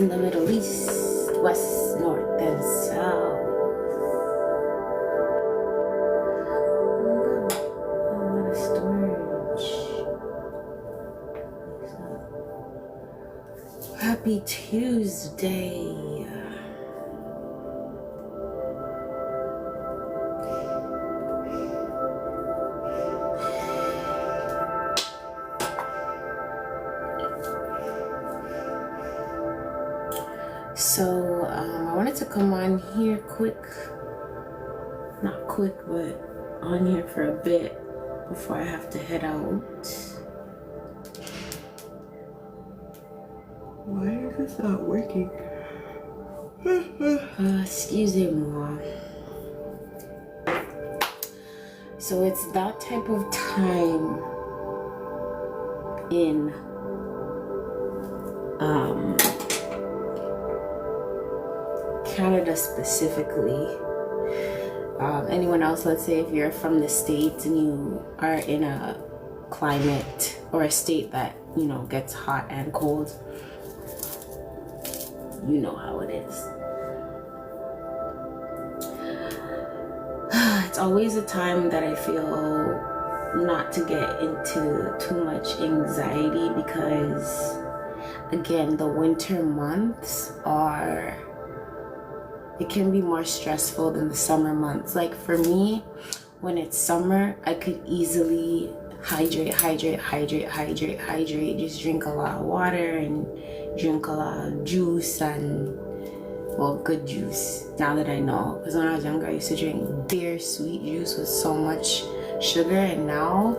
in the Middle East, west, north, and south. A lot of storage. Happy Tuesday. So I wanted to come on here not quick, but on here for a bit before I have to head out. Why is this not working? Excusez-moi. So it's that type of time in Canada specifically. Anyone else, let's say if you're from the States and you are in a climate or a state that, you know, gets hot and cold, you know how it is. It's always a time that I feel not to get into too much anxiety because, again, the winter months it can be more stressful than the summer months. Like for me, when it's summer, I could easily hydrate, just drink a lot of water and drink a lot of juice and, well, good juice, now that I know. Because when I was younger, I used to drink beer sweet juice with so much sugar, and now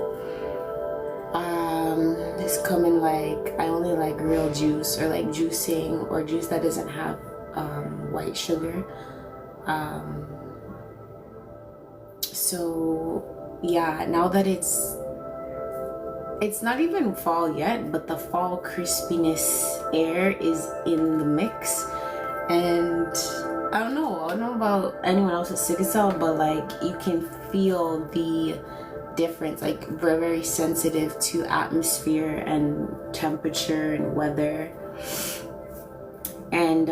it's coming like I only like real juice, or like juicing, or juice that doesn't have white sugar. So yeah, now that it's not even fall yet, but the fall crispiness air is in the mix, and I don't know about anyone else with sickle cell, but like you can feel the difference. Like we're very sensitive to atmosphere and temperature and weather, and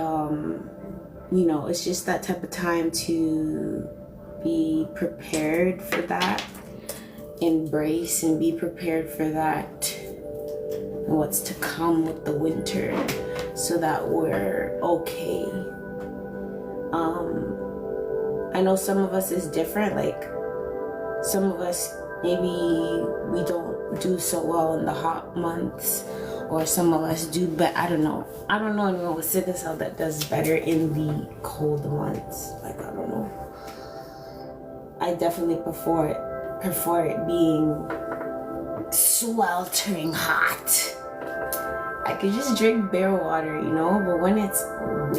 you know, it's just that type of time to be prepared for that, embrace and be prepared for that and what's to come with the winter, so that we're okay. I know some of us is different. Like some of us, maybe we don't do so well in the hot months, or some of us do, but I don't know anyone with sickle cell that does better in the cold months. Like, I don't know. I definitely prefer it being sweltering hot. I could just drink beer water, you know, but when it's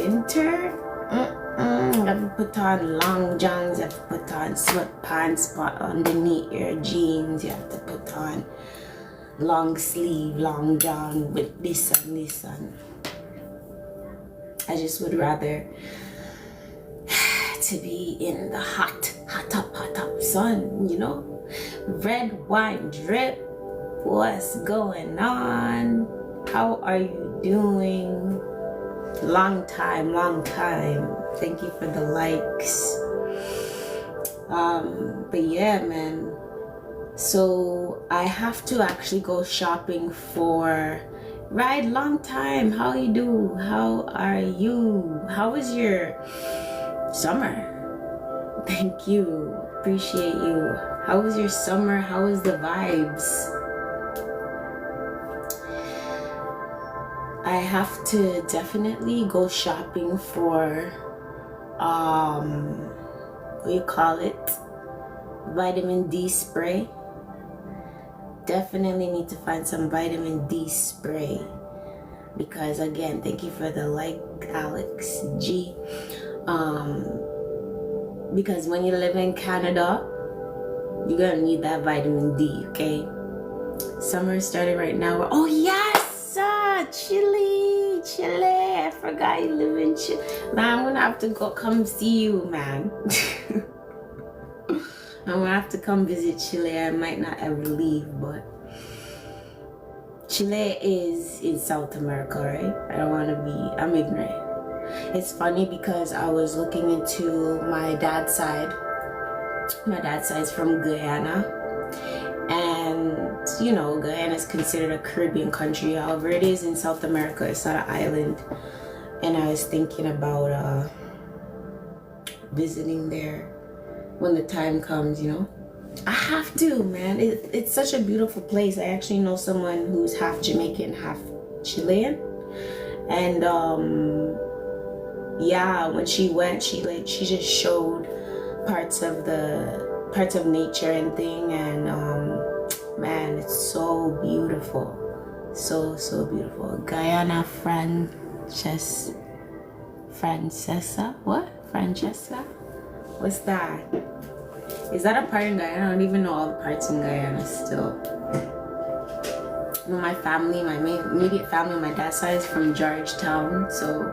winter, you have to put on long johns, you have to put on sweatpants, put underneath your jeans, you have to put on long sleeve, long john with this and this, and I just would rather to be in the hot up sun, you know. Red wine drip, what's going on? How are you doing? Long time. Thank you for the likes. But yeah, man. So I have to actually go shopping for Ride. Long time. How you do? How are you? How was your summer? Thank you. Appreciate you. How was your summer? How was the vibes? I have to definitely go shopping for what do you call it? Vitamin D spray. Definitely need to find some vitamin D spray, because again, thank you for the like, Alex G. Because when you live in Canada, you're gonna need that vitamin D, okay? Summer started right now. Oh yes, Chile. I forgot you live in Chile. Man, I'm gonna have to come see you, man. I'm gonna have to come visit Chile. I might not ever leave, but Chile is in South America, right? I don't want to be, I'm ignorant. It's funny because I was looking into my dad's side. My dad's side is from Guyana. And, you know, Guyana is considered a Caribbean country. However, it is in South America. It's not an island. And I was thinking about visiting there when the time comes, you know. I have to, man. It's such a beautiful place. I actually know someone who's half Jamaican, half Chilean. And yeah, when she went, she just showed parts of nature and thing, and man, it's so beautiful. So beautiful. Guyana Francesa? What? Francesca? What's that? Is that a part in Guyana? I don't even know all the parts in Guyana still. You know, my family, my immediate family on my dad's side is from Georgetown, so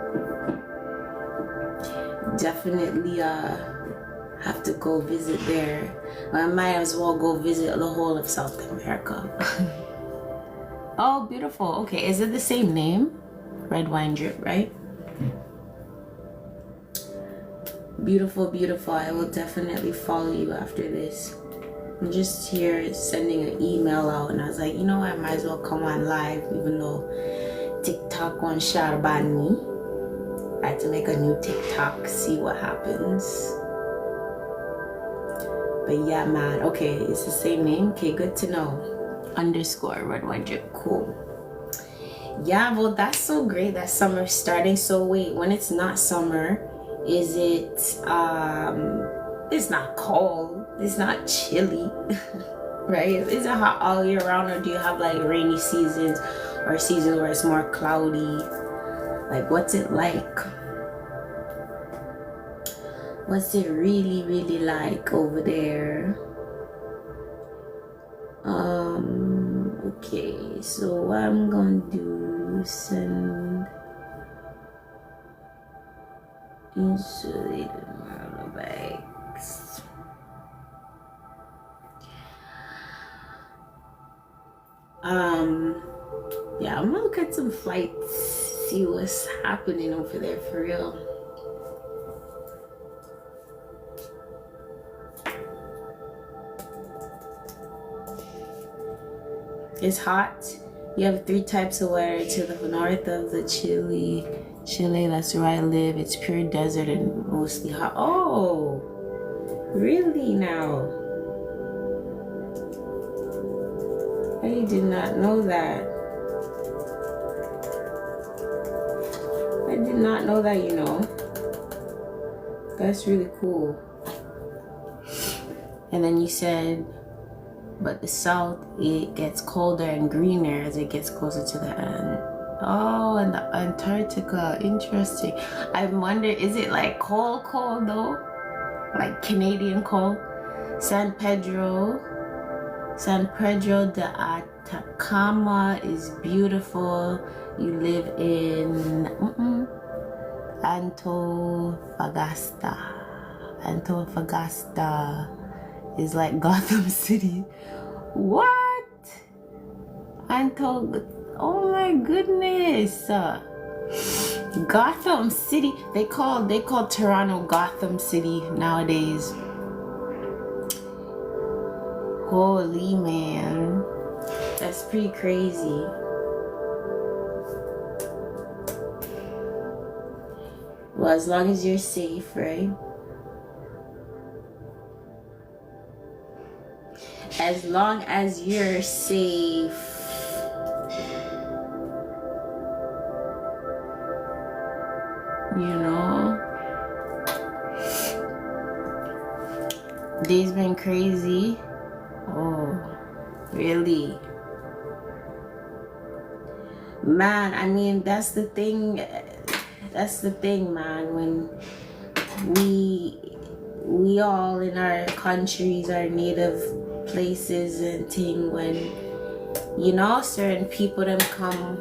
definitely have to go visit there. I might as well go visit the whole of South America. Oh, beautiful. Okay, is it the same name? Red Wine Drip, right? Beautiful, beautiful. I will definitely follow you after this. I'm just here sending an email out, and I was like, you know what, I might as well come on live, even though TikTok won't share about me. I had to make a new TikTok, see what happens. But yeah, man. Okay, it's the same name. Okay, good to know. _ Red Wine Drip. Cool. Yeah, well, that's so great that summer's starting. So wait, when it's not summer, is it it's not cold, it's not chilly, right? Is it hot all year round, or do you have like rainy seasons or seasons where it's more cloudy? Like, what's it like? What's it really like over there? Okay, so what I'm gonna do is send insulated marble bags. Yeah, I'm gonna look at some flights, see what's happening over there for real. It's hot. You have 3 types of weather to the north of the Chile, that's where I live. It's pure desert and mostly hot. Oh, really now? I did not know that. I did not know that, you know. That's really cool. And then you said, but the south, it gets colder and greener as it gets closer to the end. Oh, and the Antarctica, interesting. I wonder, is it like cold though? Like Canadian cold? San Pedro de Atacama is beautiful. You live in Antofagasta is like Gotham City. What? Oh my goodness. Gotham City. They call Toronto Gotham City nowadays. Holy man. That's pretty crazy. Well, as long as you're safe, right? As long as you're safe. You know? Day's been crazy. Oh, really? Man, I mean, that's the thing, man. When we all in our countries, our native places and thing, when, you know, certain people them come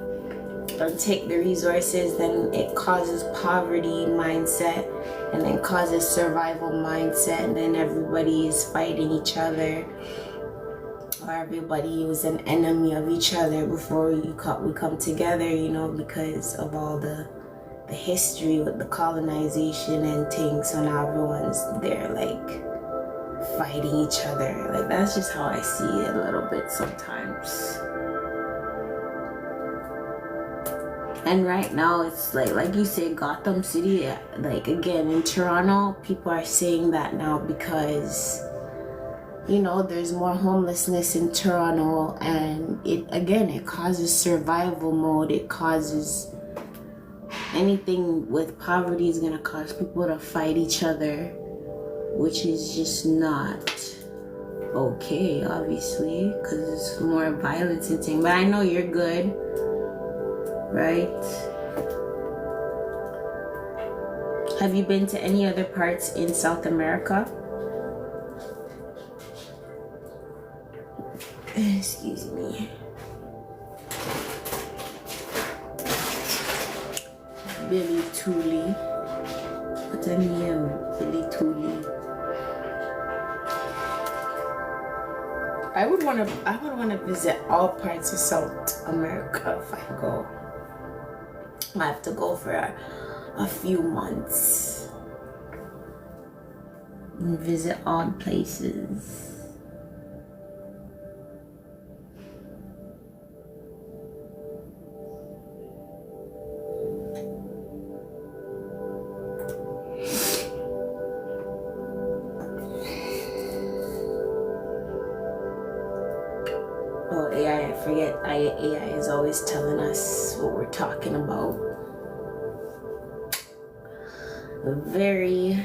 and take the resources, then it causes poverty mindset, and then causes survival mindset, and then everybody is fighting each other. how everybody was an enemy of each other before we come together, you know, because of all the history with the colonization and things. So now everyone's there like fighting each other. Like, that's just how I see it a little bit sometimes. And right now it's like you say, Gotham City, like again in Toronto, people are saying that now because, you know, there's more homelessness in Toronto, and it causes survival mode. It causes anything with poverty is gonna cause people to fight each other, which is just not okay, obviously, because it's more violence and thing. But I know you're good, right? Have you been to any other parts in South America? Excuse me. Billy Tooley. What's her name? Billy Tooley. I would want to visit all parts of South America if I go. I have to go for a few months and visit all places. AI is always telling us what we're talking about. Very,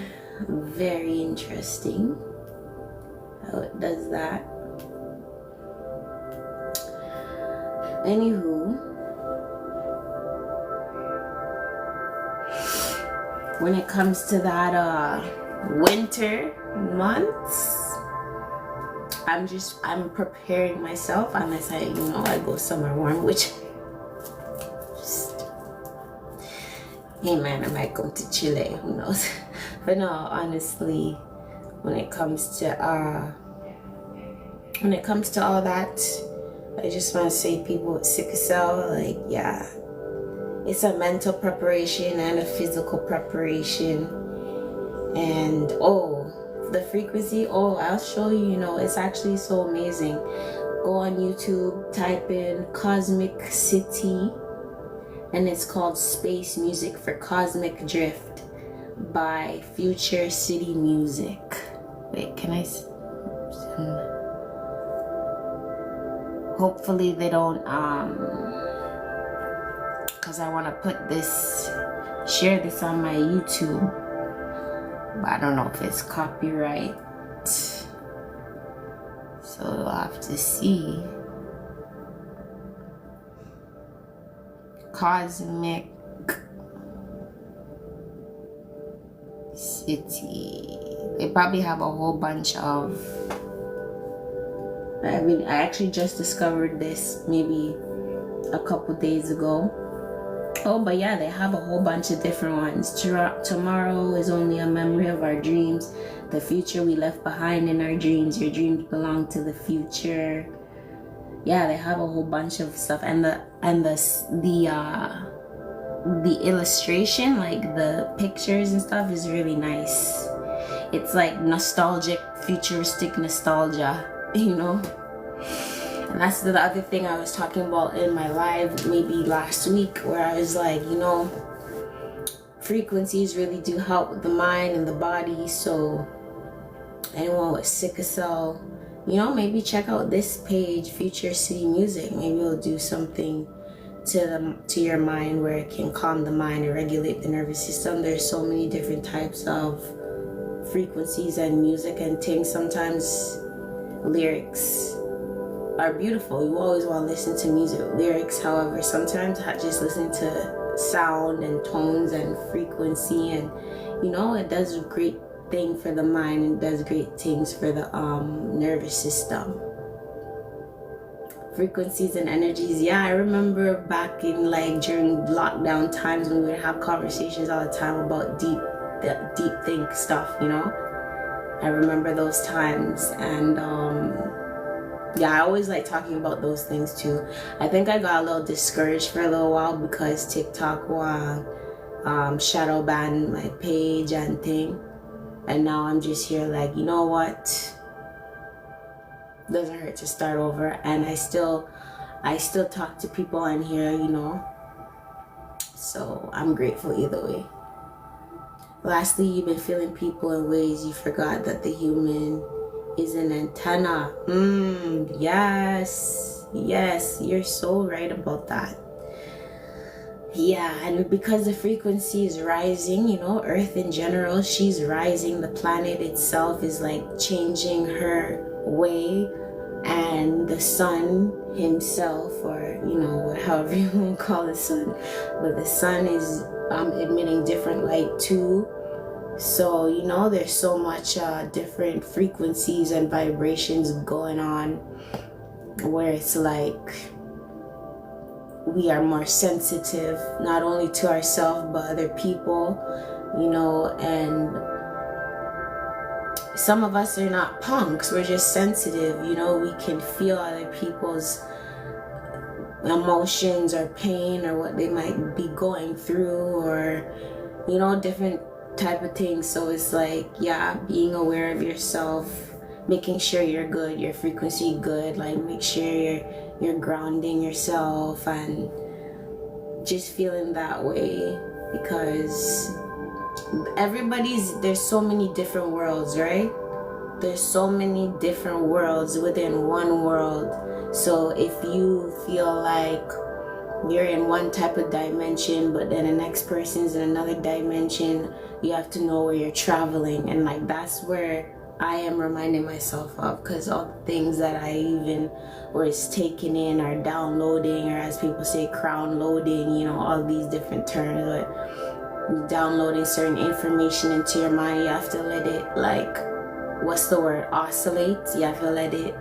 very interesting how it does that. Anywho, when it comes to that winter months, I'm preparing myself unless I go somewhere warm, which hey man, I might come to Chile, who knows. But no, honestly, when it comes to all that, I just want to say, people with sickle cell, like, yeah, it's a mental preparation and a physical preparation. And the frequency, I'll show you, it's actually so amazing. Go on YouTube, type in Cosmic City, and it's called Space Music for Cosmic Drift by Future City Music. Wait, can I hopefully they don't because I want to share this on my YouTube, but I don't know if it's copyright, so I'll have to see. Cosmic City. They probably have a whole bunch of, I actually just discovered this maybe a couple days ago. But yeah, they have a whole bunch of different ones. Tomorrow is only a memory of our dreams. The future we left behind in our dreams. Your dreams belong to the future. Yeah, they have a whole bunch of stuff, and the illustration, like the pictures and stuff, is really nice. It's like nostalgic, futuristic nostalgia, And that's the other thing I was talking about in my live maybe last week, where I was like, frequencies really do help with the mind and the body. So anyone with sickle cell, maybe check out this page, Future City Music. Maybe it'll do something to your mind where it can calm the mind and regulate the nervous system. There's so many different types of frequencies and music and things. Sometimes lyrics are beautiful. You always want to listen to music with lyrics. However, sometimes just listening to sound and tones and frequency, and it does a great thing for the mind and does great things for the nervous system. Frequencies and energies. Yeah, I remember back in during lockdown times when we would have conversations all the time about deep think stuff, I remember those times, and yeah, I always like talking about those things too. I think I got a little discouraged for a little while because TikTok shadow banned my page and thing, and now I'm just here like, you know what, doesn't hurt to start over. And I still talk to people on here, you know, so I'm grateful either way. Lastly, you've been feeling people in ways you forgot that the human is an antenna. Yes, you're so right about that. Yeah, and because the frequency is rising, you know, Earth in general, she's rising. The planet itself is like changing her way, and the sun himself, or you know, however you want to call the sun, but the sun is emitting different light too. So you know, there's so much different frequencies and vibrations going on, where it's like we are more sensitive, not only to ourselves but other people, you know. And some of us are not punks, we're just sensitive, you know. We can feel other people's emotions or pain or what they might be going through, or you know, different type of things. So it's like, yeah, being aware of yourself, making sure you're good, your frequency good, like make sure you're grounding yourself and just feeling that way, because there's so many different worlds, right? There's so many different worlds within one world. So if you feel like you're in one type of dimension, but then the next person's in another dimension, you have to know where you're traveling. And like, that's where I am reminding myself of, because all the things that I even was taking in or downloading, or as people say, crown loading, you know, all these different terms, but downloading certain information into your mind, you have to let it, like, what's the word, oscillate. You have to let it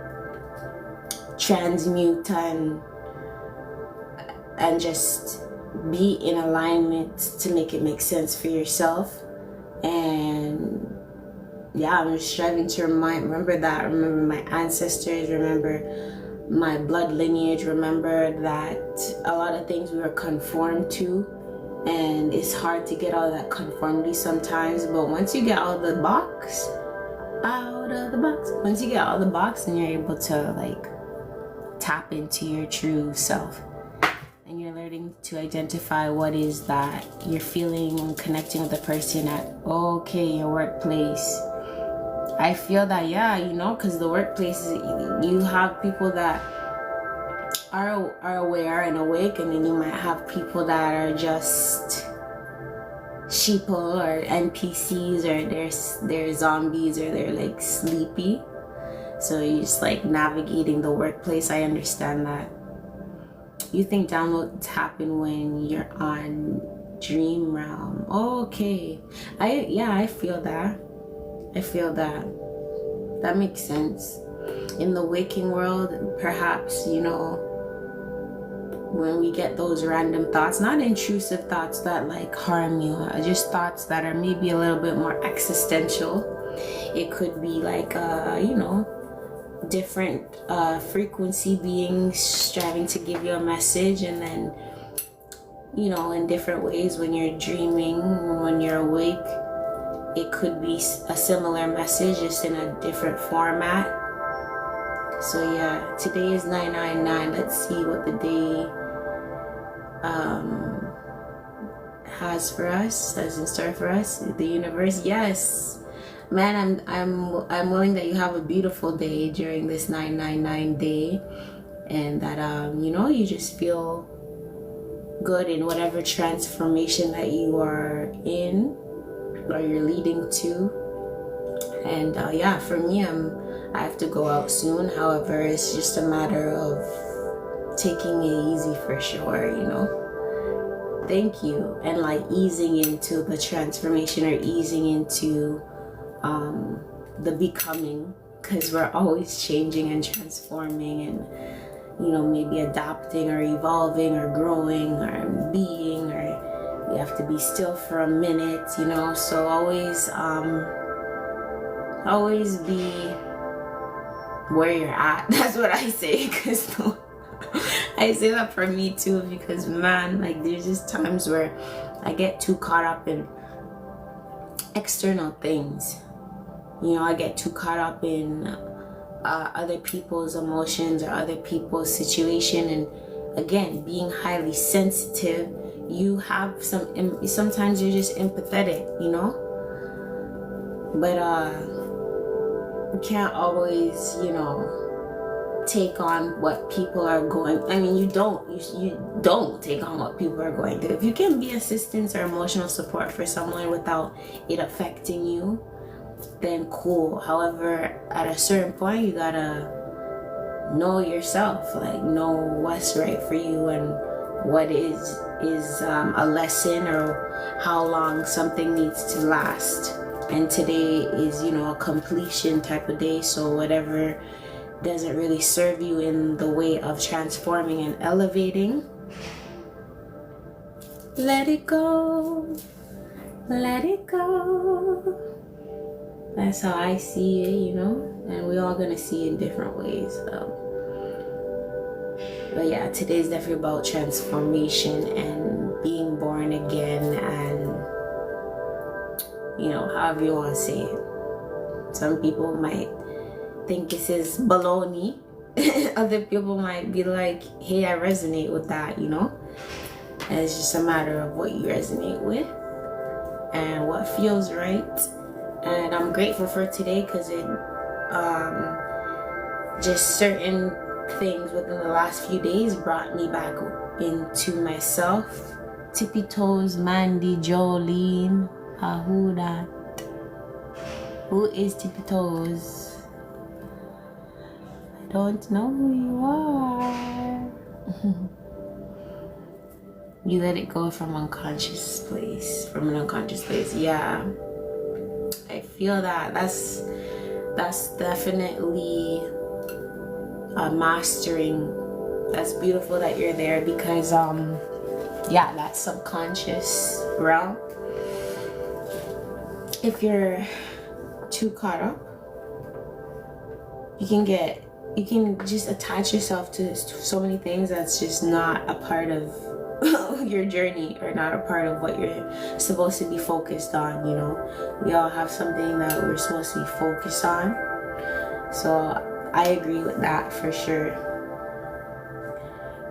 transmute and just be in alignment to make it make sense for yourself. And yeah, I'm just striving to remember my ancestors, remember my blood lineage, remember that a lot of things we were conformed to, and it's hard to get out of that conformity sometimes. But once you get out of the box, once you get out of the box, then you're able to like tap into your true self, and you're learning to identify what is that you're feeling and connecting with the person at, your workplace. I feel that, yeah, you know, because the workplace, you have people that are aware and awake, and then you might have people that are just sheeple or NPCs, or they're zombies, or they're like sleepy. So you're just like navigating the workplace. I understand that. You think downloads happen when you're on dream realm. Okay. I feel that. That makes sense. In the waking world, perhaps, you know, when we get those random thoughts, not intrusive thoughts that like harm you, just thoughts that are maybe a little bit more existential. It could be like, you know, different frequency beings striving to give you a message, and then, you know, in different ways when you're dreaming, when you're awake, it could be a similar message, just in a different format. So yeah, today is 999. Let's see what the day has for us, has in store for us, the universe. Yes, man, I'm willing that you have a beautiful day during this 999 day, and that you know, you just feel good in whatever transformation that you are in or you're leading to. And yeah, for me, I have to go out soon. However, it's just a matter of taking it easy for sure, you know. Thank you. And like easing into the transformation, or easing into the becoming, because we're always changing and transforming, and you know, maybe adapting or evolving or growing or being, or you have to be still for a minute, you know. So always be where you're at. That's what I say, because I say that for me too, because man, like there's just times where I get too caught up in external things. You know, I get too caught up in other people's emotions or other people's situation, and again, being highly sensitive, you have sometimes you're just empathetic, you know. But you can't always, you know, take on what people are going. I mean, you don't take on what people are going through. If you can be assistance or emotional support for someone without it affecting you, then cool. However, at a certain point, you gotta know yourself, like know what's right for you and what is a lesson, or how long something needs to last. And today is, you know, a completion type of day, so whatever doesn't really serve you in the way of transforming and elevating, let it go, let it go. That's how I see it, you know, and we're all gonna see it in different ways, so. But yeah, today's definitely about transformation and being born again, and you know, however you want to say it. Some people might think this is baloney. Other people might be like, hey, I resonate with that, you know. And it's just a matter of what you resonate with and what feels right. And I'm grateful for today, because it just certain things within the last few days brought me back into myself. Tippy Toes, Mandy, Jolene, who that? Who is Tippy Toes? I don't know who you are. You let it go from unconscious place, from an unconscious place. Yeah, I feel that. That's definitely a mastering. That's beautiful that you're there, because yeah, that subconscious realm, if you're too caught up, you can just attach yourself to so many things that's just not a part of your journey, or not a part of what you're supposed to be focused on, you know. We all have something that we're supposed to be focused on, so I agree with that for sure.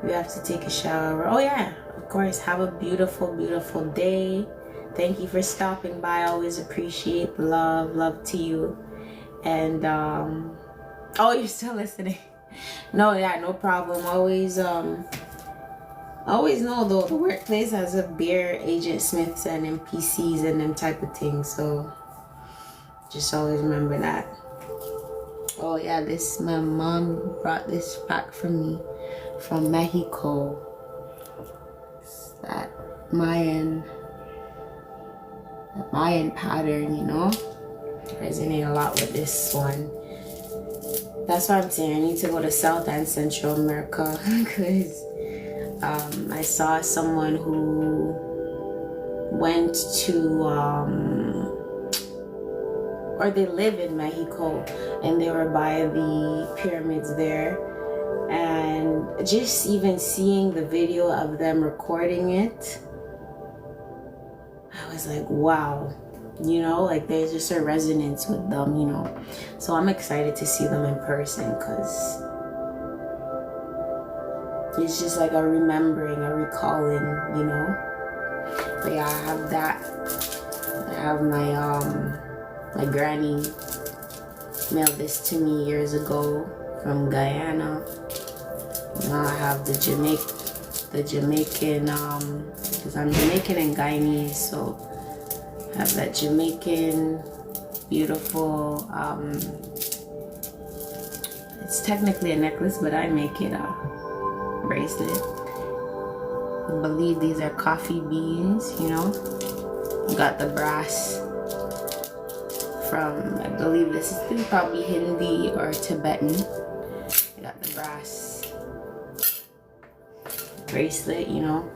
You have to take a shower. Oh yeah, of course. Have a beautiful, beautiful day. Thank you for stopping by. I always appreciate the love to you. And oh, you're still listening. No, yeah, no problem. Always know though, the workplace has a beer, Agent Smiths and NPCs and them type of things, so just always remember that. Oh yeah, my mom brought this back for me from Mexico. It's that Mayan pattern, you know. I resonate a lot with this one. That's why I'm saying I need to go to South and Central America, because I saw someone who went to or they live in Mexico, and they were by the pyramids there, and just even seeing the video of them recording it, I was like, wow, you know, like there's just a resonance with them, you know. So I'm excited to see them in person, because it's just like a remembering, a recalling, you know. But yeah, I have that. I have my granny mailed this to me years ago from Guyana. Now I have the Jamaican, because I'm Jamaican and Guyanese, so I have that Jamaican beautiful, it's technically a necklace, but I make it a bracelet. I believe these are coffee beans, you know. Got the brass from, I believe this is probably Hindi or Tibetan. I got the brass bracelet, you know.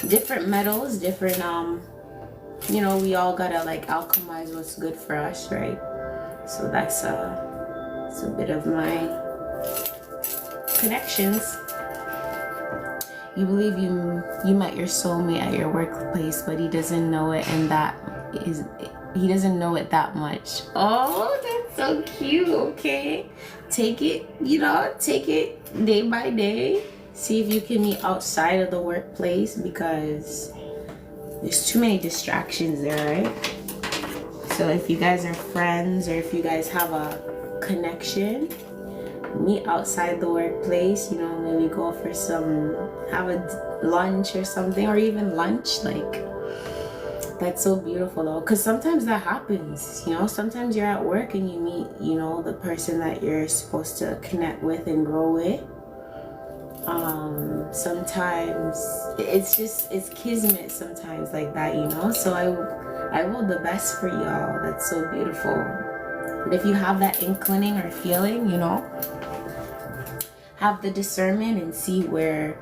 Different metals, different, you know, we all gotta like alchemize what's good for us, right? So that's a bit of my connections. You believe you met your soulmate at your workplace, but he doesn't know it, and he doesn't know it that much. Oh, that's so cute. Okay, take it, take it day by day. See if you can meet outside of the workplace, because there's too many distractions there, right? So if you guys are friends, or if you guys have a connection, meet outside the workplace, maybe go for have a lunch or something, or even lunch. Like, that's so beautiful though, because sometimes that happens. Sometimes you're at work and you meet the person that you're supposed to connect with and grow with. Sometimes it's kismet sometimes, like that, so I will the best for y'all. That's so beautiful. And if you have that inclining or feeling, have the discernment and see where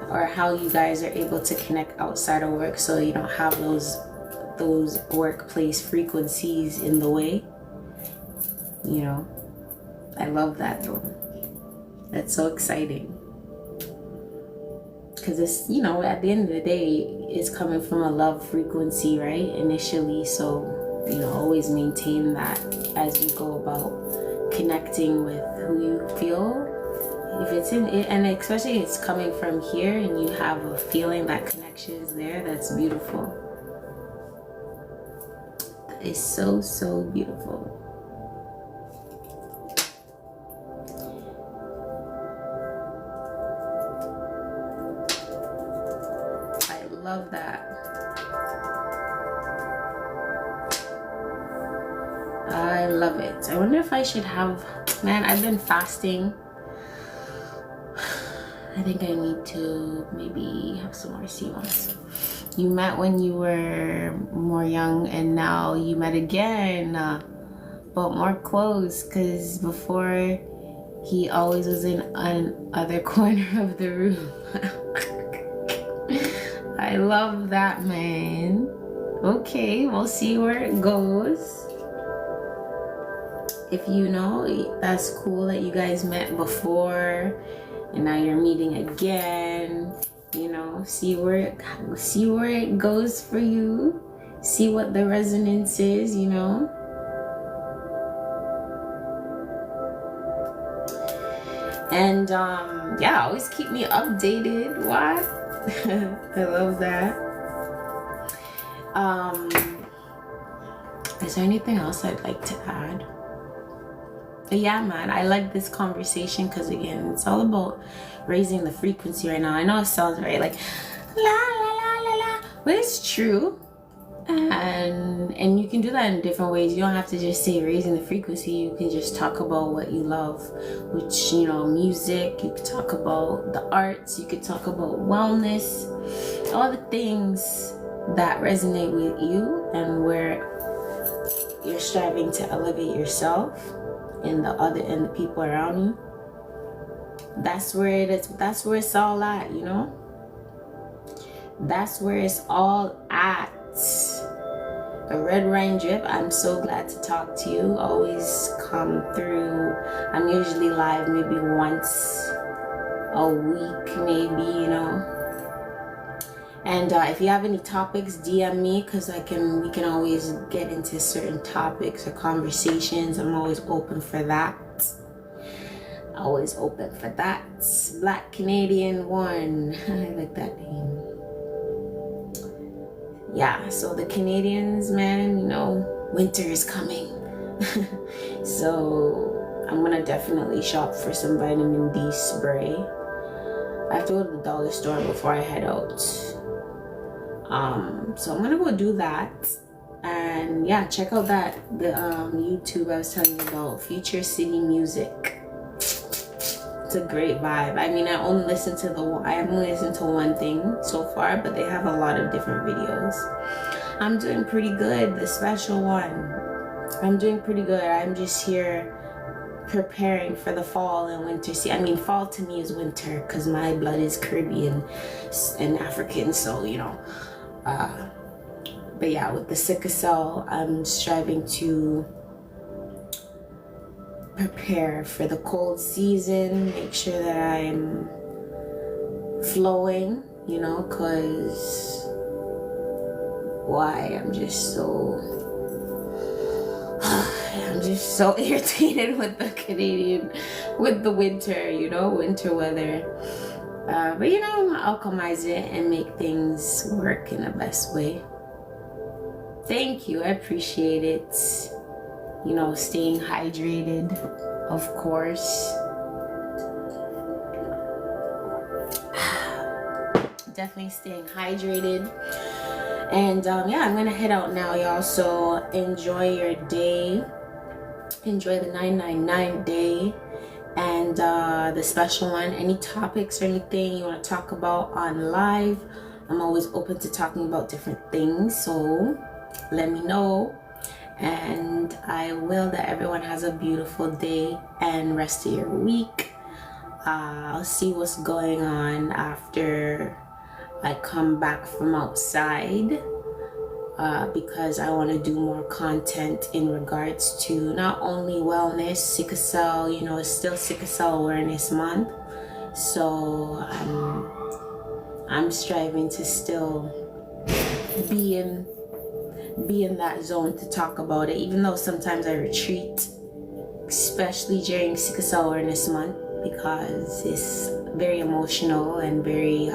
or how you guys are able to connect outside of work, so you don't have those workplace frequencies in the way. I love that though. That's so exciting, because it's at the end of the day, it's coming from a love frequency, right, initially. So always maintain that as you go about connecting with who you feel. If it's in it, and especially it's coming from here and you have a feeling that connection is there, that's beautiful. That is so, so beautiful. I love that. I love it. I wonder if I should have, man, I've been fasting. I think I need to maybe have some more sea moss. You met when you were more young, and now you met again, but more close, because before he always was in another corner of the room. I love that, man. Okay, we'll see where it goes. If that's cool that you guys met before and now you're meeting again, see where it goes for you. See what the resonance is, And yeah, always keep me updated. What? I love that. Is there anything else I'd like to add? But yeah, man, I like this conversation, because again, it's all about raising the frequency right now. I know it sounds very like la la la la la, but it's true. And you can do that in different ways. You don't have to just say raising the frequency. You can just talk about what you love, which, music. You could talk about the arts. You could talk about wellness, all the things that resonate with you and where you're striving to elevate yourself and the people around you. That's where it is. That's where it's all at, That's where it's all at. The Red Wine Drip, I'm so glad to talk to you. Always come through. I'm usually live maybe once a week, maybe, And if you have any topics, DM me, because we can always get into certain topics or conversations. I'm always open for that. Always open for that. Black Canadian one. I like that name. Yeah, so the Canadians, man, winter is coming. So I'm gonna definitely shop for some vitamin D spray. I have to go to the dollar store before I head out. So I'm gonna go do that. And yeah, check out the YouTube I was telling you about, Future City Music. It's a great vibe. I mean, I only listened to one thing so far, but they have a lot of different videos. I'm doing pretty good, the special one. I'm doing pretty good. I'm just here preparing for the fall and winter. See, I mean, fall to me is winter, because my blood is Caribbean and African, so but yeah, with the sickle cell, I'm striving to prepare for the cold season, make sure that I'm flowing, you know, because I'm just so irritated with with the winter, you know, winter weather. But you know, I'm gonna alchemize it and make things work in the best way. Thank you, I appreciate it. You know, staying hydrated, of course. Definitely staying hydrated. And yeah, I'm gonna head out now, y'all. So enjoy your day. Enjoy the 999 day and the special one. Any topics or anything you want to talk about on live, I'm always open to talking about different things. So let me know. And I will that everyone has a beautiful day and rest of your week. I'll see what's going on after I come back from outside, because I want to do more content in regards to not only wellness, sickle cell, you know, it's still sickle cell awareness month, so I'm striving to still be in that zone to talk about it, even though sometimes I retreat, especially during sickle cell awareness month, because it's very emotional and very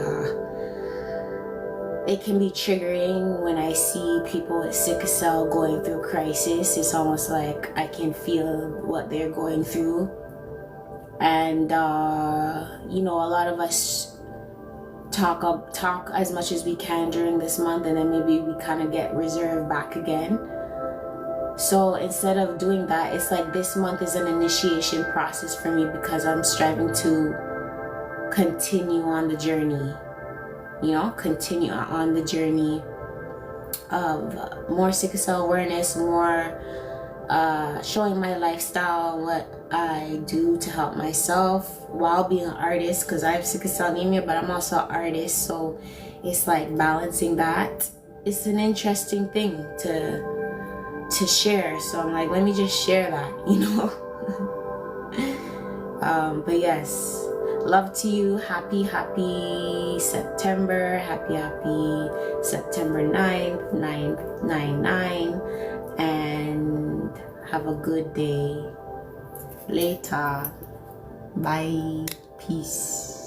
it can be triggering when I see people with sickle cell going through crisis. It's almost like I can feel what they're going through. And you know, a lot of us talk as much as we can during this month, and then maybe we kind of get reserved back again. So instead of doing that, it's like this month is an initiation process for me, because I'm striving to continue on the journey, you know, continue on the journey of more sickle cell awareness, more showing my lifestyle, what I do to help myself while being an artist, because I have sickle cell anemia, but I'm also an artist, so it's like balancing that. It's an interesting thing to share, so I'm like, let me just share that, you know. But yes, love to you. Happy September. Happy September 9th, 999, and have a good day. Later. Bye. Peace.